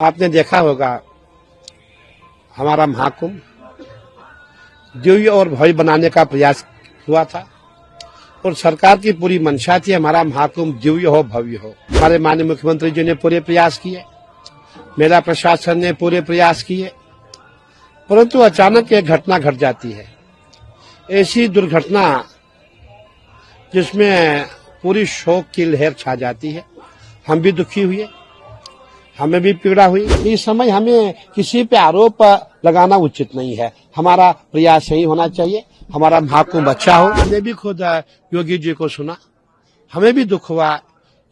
आपने देखा होगा हमारा महाकुंभ दिव्य और भव्य बनाने का प्रयास हुआ था और सरकार की पूरी मंशा थी हमारा महाकुंभ दिव्य हो भव्य हो। हमारे माननीय मुख्यमंत्री जी ने पूरे प्रयास किए, मेला प्रशासन ने पूरे प्रयास किए, परंतु अचानक एक घटना घट जाती है। ऐसी दुर्घटना जिसमें पूरी शोक की लहर छा जाती है। हम भी दुखी हुए, हमें भी पीड़ा हुई। इस समय हमें किसी पे आरोप लगाना उचित नहीं है। हमारा प्रयास यही होना चाहिए हमारा महाकुंभ अच्छा हो। हमने भी खुद योगी जी को सुना, हमें भी दुख हुआ।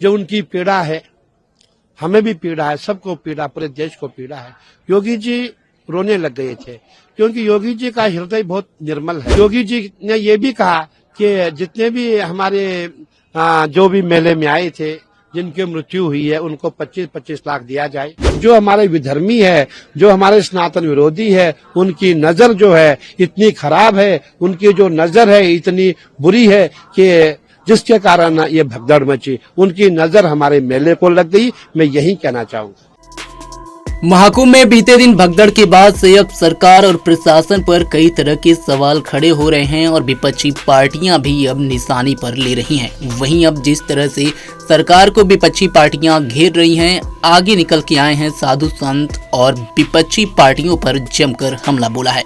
जो उनकी पीड़ा है हमें भी पीड़ा है, सबको पीड़ा, पूरे देश को पीड़ा है। योगी जी रोने लग गए थे क्योंकि योगी जी का हृदय बहुत निर्मल है। योगी जी ने ये भी कहा कि जितने भी हमारे जो भी मेले में आए थे, जिनकी मृत्यु हुई है, उनको 25-25 लाख दिया जाए। जो हमारे विधर्मी है, जो हमारे सनातन विरोधी है, उनकी नजर जो है इतनी खराब है, उनकी जो नजर है इतनी बुरी है कि जिसके कारण ये भगदड़ मची, उनकी नजर हमारे मेले को लग गई। मैं यही कहना चाहूंगा। महाकुंभ में बीते दिन भगदड़ के बाद से अब सरकार और प्रशासन पर कई तरह के सवाल खड़े हो रहे हैं और विपक्षी पार्टियां भी अब निशाने पर ले रही हैं। वहीं अब जिस तरह से सरकार को विपक्षी पार्टियां घेर रही हैं, आगे निकल के आए हैं साधु संत और विपक्षी पार्टियों पर जमकर हमला बोला है।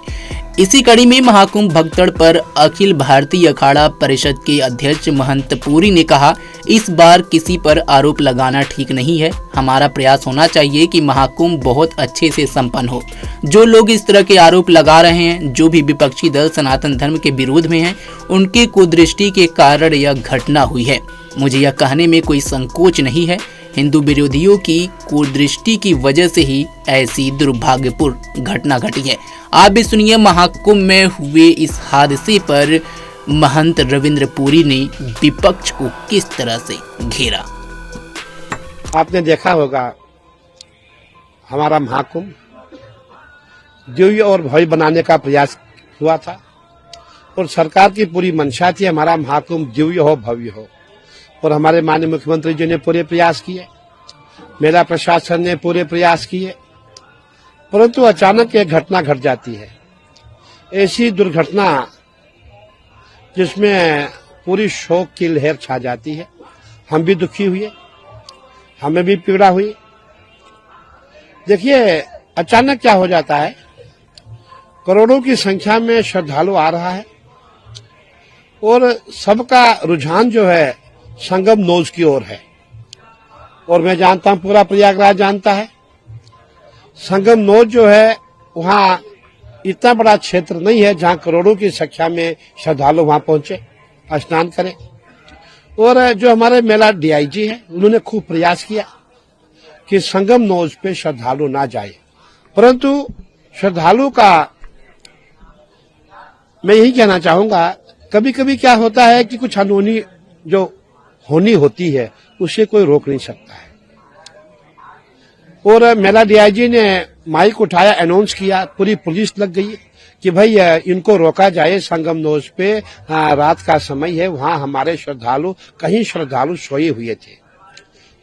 इसी कड़ी में महाकुंभ भगदड़ पर अखिल भारतीय अखाड़ा परिषद के अध्यक्ष महंत पुरी ने कहा, इस बार किसी पर आरोप लगाना ठीक नहीं है। हमारा प्रयास होना चाहिए कि महाकुंभ बहुत अच्छे से संपन्न हो। जो लोग इस तरह के आरोप लगा रहे हैं, जो भी विपक्षी दल सनातन धर्म के विरोध में हैं, उनके कुदृष्टि के कारण यह घटना हुई है। मुझे यह कहने में कोई संकोच नहीं है, हिंदू विरोधियों की कुदृष्टि की वजह से ही ऐसी दुर्भाग्यपूर्ण घटना घटी है। आप भी सुनिए महाकुंभ में हुए इस हादसे पर महंत रविंद्र पुरी ने विपक्ष को किस तरह से घेरा। आपने देखा होगा हमारा महाकुंभ दिव्य और भव्य बनाने का प्रयास हुआ था और सरकार की पूरी मंशा थी हमारा महाकुंभ दिव्य हो भव्य हो। और हमारे माननीय मुख्यमंत्री जी ने पूरे प्रयास किए, मेला प्रशासन ने पूरे प्रयास किए, परंतु अचानक एक घटना घट जाती है। ऐसी दुर्घटना जिसमें पूरी शोक की लहर छा जाती है। हम भी दुखी हुए, हमें भी पीड़ा हुई। देखिए, अचानक क्या हो जाता है, करोड़ों की संख्या में श्रद्धालु आ रहा है और सबका रुझान जो है संगम नोज की ओर है। और मैं जानता हूं, पूरा प्रयागराज जानता है, संगम नोज जो है वहां इतना बड़ा क्षेत्र नहीं है जहां करोड़ों की संख्या में श्रद्धालु वहां पहुंचे, स्नान करें। और जो हमारे मेला डीआईजी है, उन्होंने खूब प्रयास किया कि संगम नोज पे श्रद्धालु ना जाए, परंतु श्रद्धालु का मैं यही कहना चाहूंगा, कभी कभी क्या होता है कि कुछ अनहोनी जो होनी होती है उसे कोई रोक नहीं सकता है। और मेला डीआईजी ने माइक उठाया, अनाउंस किया, पूरी पुलिस लग गई कि भाई इनको रोका जाए। संगम नोज पे रात का समय है, वहां हमारे श्रद्धालु, कहीं श्रद्धालु सोए हुए थे।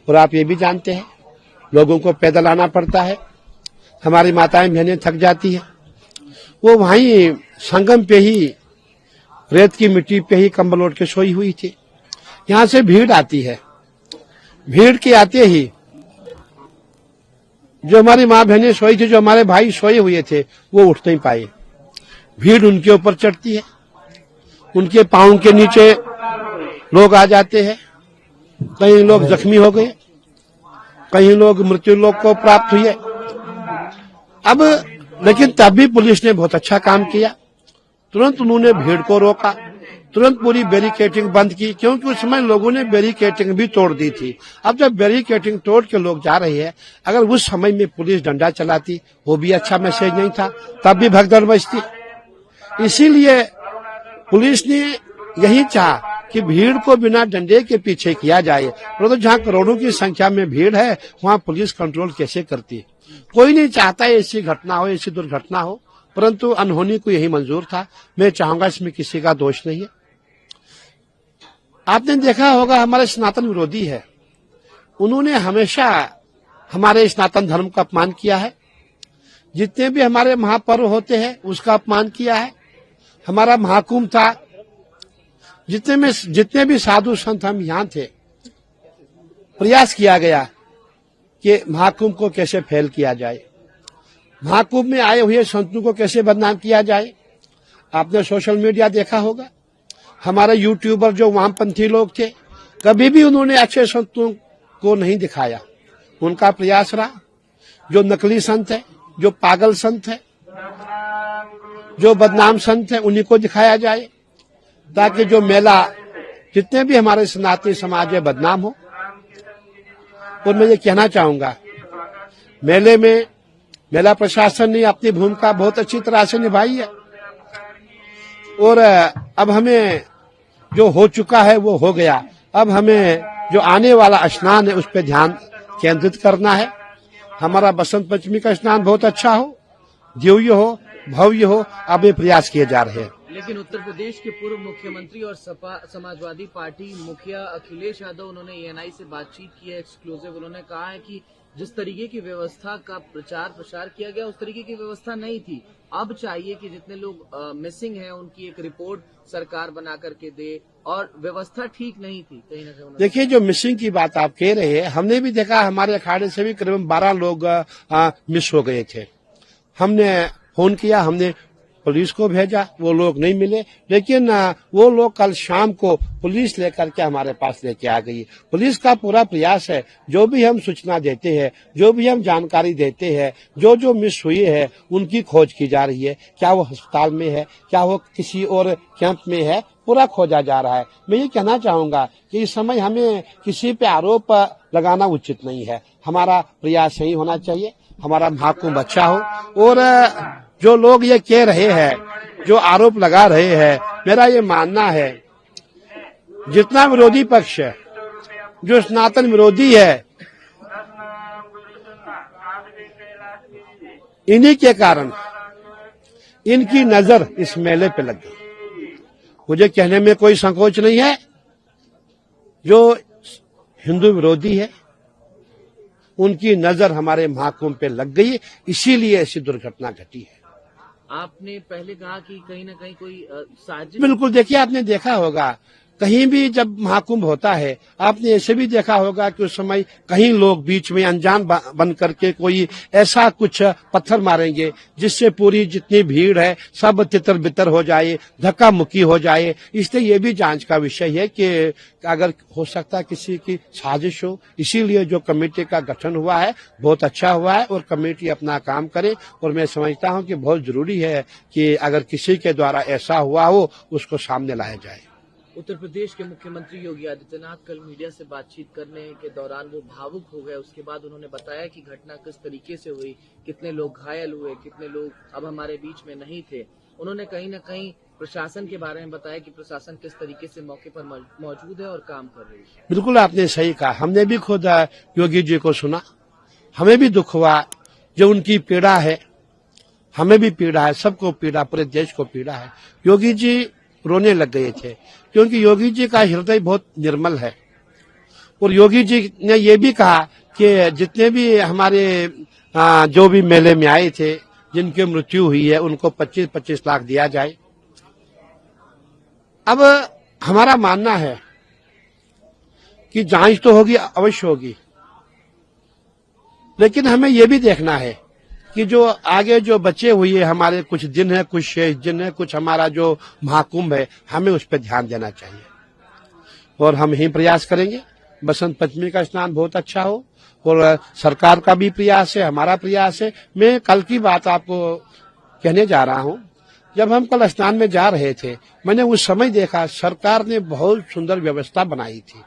और आप ये भी जानते हैं, लोगों को पैदल आना पड़ता है, हमारी माताएं बहनें थक जाती है, वो वहीं संगम पे ही रेत की मिट्टी पे ही कंबल ओढ़ के सोई हुई थी। यहां से भीड़ आती है, भीड़ के आते ही जो हमारी माँ बहनें सोई थी, जो हमारे भाई सोए हुए थे, वो उठ नहीं पाए। भीड़ उनके ऊपर चढ़ती है, उनके पांव के नीचे लोग आ जाते हैं। कई लोग जख्मी हो गए, कई लोग मृत्यु लोक को प्राप्त हुए। अब लेकिन तब भी पुलिस ने बहुत अच्छा काम किया, तुरंत उन्होंने भीड़ को रोका, तुरंत पूरी बैरिकेटिंग बंद की, क्योंकि उस समय लोगों ने बैरिकेटिंग भी तोड़ दी थी। अब जब बैरिकेटिंग तोड़ के लोग जा रहे हैं, अगर उस समय में पुलिस डंडा चलाती, वो भी अच्छा मैसेज नहीं था, तब भी भगदड़ मचती। इसीलिए पुलिस ने यही चाहा कि भीड़ को बिना डंडे के पीछे किया जाए। परंतु जहां करोड़ों की संख्या में भीड़ है, वहां पुलिस कंट्रोल कैसे करती? कोई नहीं चाहता ऐसी घटना हो, ऐसी दुर्घटना हो, परंतु अनहोनी को यही मंजूर था। मैं चाहूंगा इसमें किसी का दोष नहीं है। आपने देखा होगा हमारे सनातन विरोधी है, उन्होंने हमेशा हमारे सनातन धर्म का अपमान किया है। जितने भी हमारे महापर्व होते हैं उसका अपमान किया है। हमारा महाकुंभ था, जितने भी साधु संत हम यहाँ थे, प्रयास किया गया कि महाकुंभ को कैसे फेल किया जाए, महाकुंभ में आए हुए संतों को कैसे बदनाम किया जाए। आपने सोशल मीडिया देखा होगा, हमारे यूट्यूबर जो वामपंथी लोग थे, कभी भी उन्होंने अच्छे संतों को नहीं दिखाया। उनका प्रयास रहा जो नकली संत है, जो पागल संत है, जो बदनाम संत है, उन्हीं को दिखाया जाए, ताकि जो मेला, जितने भी हमारे सनातनी समाज है, बदनाम हो। और मैं ये कहना चाहूंगा, मेले में मेला प्रशासन ने अपनी भूमिका बहुत अच्छी तरह से निभाई है। और अब हमें जो हो चुका है वो हो गया। अब हमें जो आने वाला स्नान है उस पर ध्यान केंद्रित करना है। हमारा बसंत पंचमी का स्नान बहुत अच्छा हो, दिव्य हो, भव्य हो। अब ये प्रयास किए जा रहे हैं। लेकिन उत्तर प्रदेश के पूर्व मुख्यमंत्री और सपा समाजवादी पार्टी मुखिया अखिलेश यादव, उन्होंने एएनआई से बातचीत की है एक्सक्लूसिव। उन्होंने कहा है कि जिस तरीके की व्यवस्था का प्रचार प्रसार किया गया उस तरीके की व्यवस्था नहीं थी। अब चाहिए कि जितने लोग मिसिंग हैं उनकी एक रिपोर्ट सरकार बना करके दे, और व्यवस्था ठीक नहीं थी कहीं ना कहीं। देखिए, जो मिसिंग की बात आप कह रहे हैं, हमने भी देखा, हमारे अखाड़े से भी करीबन 12 लोग मिस हो गए थे। हमने फोन किया, हमने पुलिस को भेजा, वो लोग नहीं मिले। लेकिन वो लोग कल शाम को पुलिस लेकर के हमारे पास लेके आ गई। पुलिस का पूरा प्रयास है, जो भी हम सूचना देते हैं, जो भी हम जानकारी देते हैं, जो मिस हुई है उनकी खोज की जा रही है। क्या वो अस्पताल में है, क्या वो किसी और कैंप में है, पूरा खोजा जा रहा है। मैं ये कहना चाहूंगा कि इस समय हमें किसी पे आरोप लगाना उचित नहीं है। हमारा प्रयास यही होना चाहिए, हमारा महाकुंभ अच्छा हो। और जो लोग ये कह रहे हैं, जो आरोप लगा रहे हैं, मेरा ये मानना है, जितना विरोधी पक्ष है, जो सनातन विरोधी है, इन्हीं के कारण इनकी नजर इस मेले पे लग गई। मुझे कहने में कोई संकोच नहीं है, जो हिंदू विरोधी है उनकी नजर हमारे महाकुंभ पे लग गई, इसीलिए ऐसी दुर्घटना घटी है। आपने पहले कहा कि कहीं ना कहीं कोई साजिश। बिल्कुल, देखिए, आपने देखा होगा कहीं भी जब महाकुंभ होता है, आपने ऐसे भी देखा होगा कि उस समय कहीं लोग बीच में अनजान बन करके कोई ऐसा कुछ पत्थर मारेंगे जिससे पूरी जितनी भीड़ है सब तितर बितर हो जाए, धक्का मुक्की हो जाए। इसलिए ये भी जांच का विषय है कि अगर हो सकता है किसी की साजिश हो। इसीलिए जो कमेटी का गठन हुआ है बहुत अच्छा हुआ है, और कमेटी अपना काम करे। और मैं समझता हूँ कि बहुत जरूरी है कि अगर किसी के द्वारा ऐसा हुआ हो उसको सामने लाया जाए। उत्तर प्रदेश के मुख्यमंत्री योगी आदित्यनाथ कल मीडिया से बातचीत करने के दौरान वो भावुक हो गए। उसके बाद उन्होंने बताया कि घटना किस तरीके से हुई, कितने लोग घायल हुए, कितने लोग अब हमारे बीच में नहीं थे। उन्होंने कहीं न कहीं प्रशासन के बारे में बताया कि प्रशासन किस तरीके से मौके पर मौजूद है और काम कर रही है। बिल्कुल, आपने सही कहा। हमने भी खुद योगी जी को सुना, हमें भी दुख हुआ। जो उनकी पीड़ा है, हमें भी पीड़ा है, सबको पीड़ा, पूरे देश को पीड़ा है। योगी जी रोने लग गए थे, क्योंकि योगी जी का हृदय बहुत निर्मल है। और योगी जी ने ये भी कहा कि जितने भी हमारे जो भी मेले में आए थे, जिनकी मृत्यु हुई है, उनको 25-25 लाख दिया जाए। अब हमारा मानना है कि जांच तो होगी, अवश्य होगी, लेकिन हमें यह भी देखना है कि जो आगे जो बचे हुए हमारे कुछ दिन है, कुछ शेष दिन है, कुछ हमारा जो महाकुंभ है, हमें उस पर ध्यान देना चाहिए। और हम यही प्रयास करेंगे, बसंत पंचमी का स्नान बहुत अच्छा हो। और सरकार का भी प्रयास है, हमारा प्रयास है। मैं कल की बात आपको कहने जा रहा हूं। जब हम कल स्नान में जा रहे थे, मैंने उस समय देखा सरकार ने बहुत सुंदर व्यवस्था बनाई थी।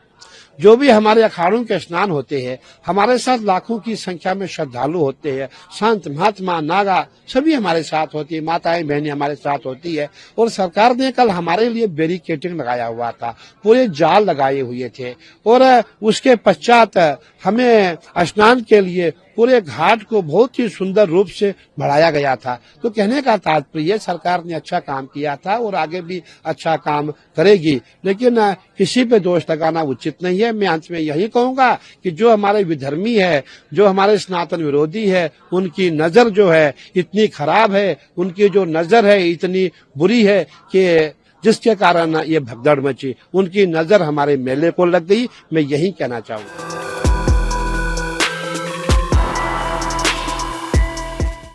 जो भी हमारे अखाड़ों के स्नान होते हैं, हमारे साथ लाखों की संख्या में श्रद्धालु होते हैं, संत महात्मा नागा सभी हमारे साथ होती है, माताएं बहनें हमारे साथ होती है। और सरकार ने कल हमारे लिए बैरिकेडिंग लगाया हुआ था, पूरे जाल लगाए हुए थे। और उसके पश्चात हमें स्नान के लिए पूरे घाट को बहुत ही सुंदर रूप से बढ़ाया गया था। तो कहने का तात्पर्य सरकार ने अच्छा काम किया था और आगे भी अच्छा काम करेगी, लेकिन किसी पे दोष लगाना उचित नहीं है। मैं अंत में यही कहूंगा कि जो हमारे विधर्मी है, जो हमारे सनातन विरोधी है, उनकी नजर जो है इतनी खराब है, उनकी जो नजर है इतनी बुरी है कि जिसके कारण ये भगदड़ मची, उनकी नजर हमारे मेले को लग गई। मैं यही कहना चाहूंगा।